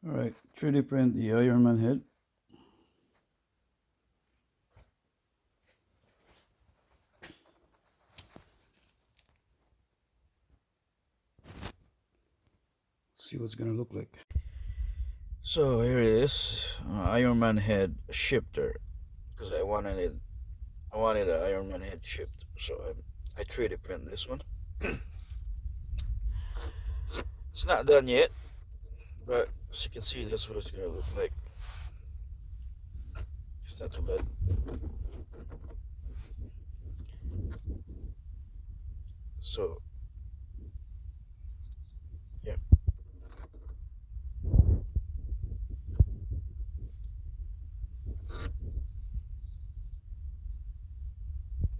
Alright, 3D print the Ironman head. See what it's gonna look like. So here it is, Ironman head shifter. Because I wanted an Ironman head shift, so I 3D print this one. It's not done yet, but as you can see, that's what it's gonna look like. It's not too bad. So yeah,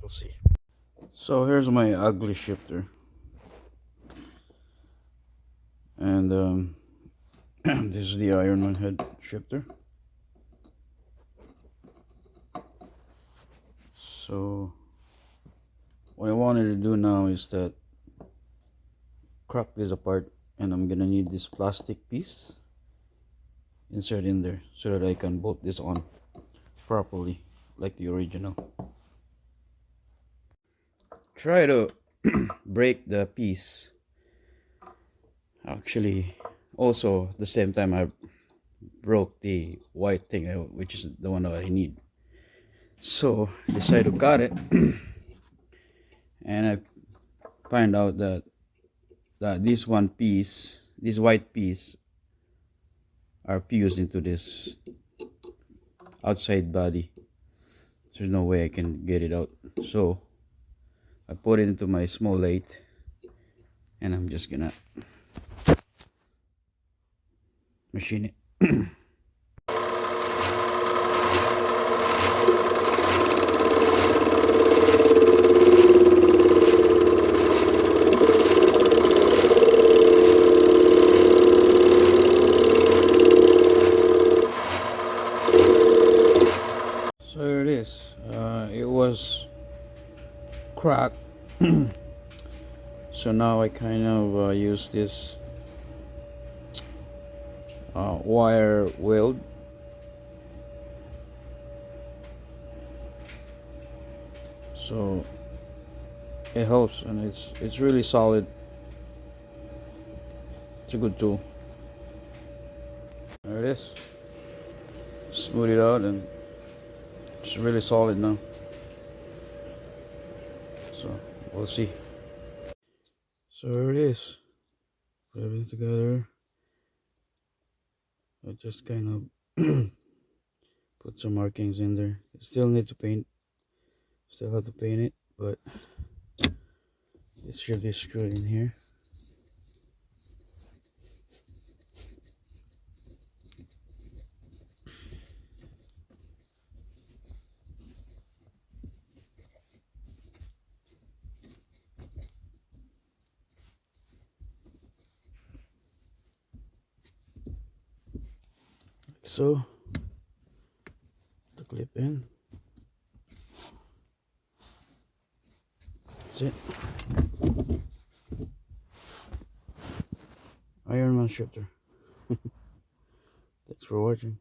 we'll see. So here's my ugly shifter, and this is the Ironman head shifter. So what I wanted to do now is that crack this apart, and I'm gonna need this plastic piece insert in there so that I can bolt this on properly like the original. Try to break the piece. Actually, also at the same time I broke the white thing, which is the one that I need. So I decided to cut it and I find out that this one piece, this white piece, are fused into this outside body. There's no way I can get it out. So I put it into my small lathe and I'm just gonna machine it. So here it is. It was cracked. So now I kind of use this wire weld. So it helps, and it's really solid. It's a good tool. There it is. Smooth it out, and it's really solid now. So we'll see. So here it is. Put everything together. I just kind of put some markings in there. Still need to paint. Still have to paint it, but it should be screwed in here. So the clip in. That's it. Ironman shifter. Thanks for watching.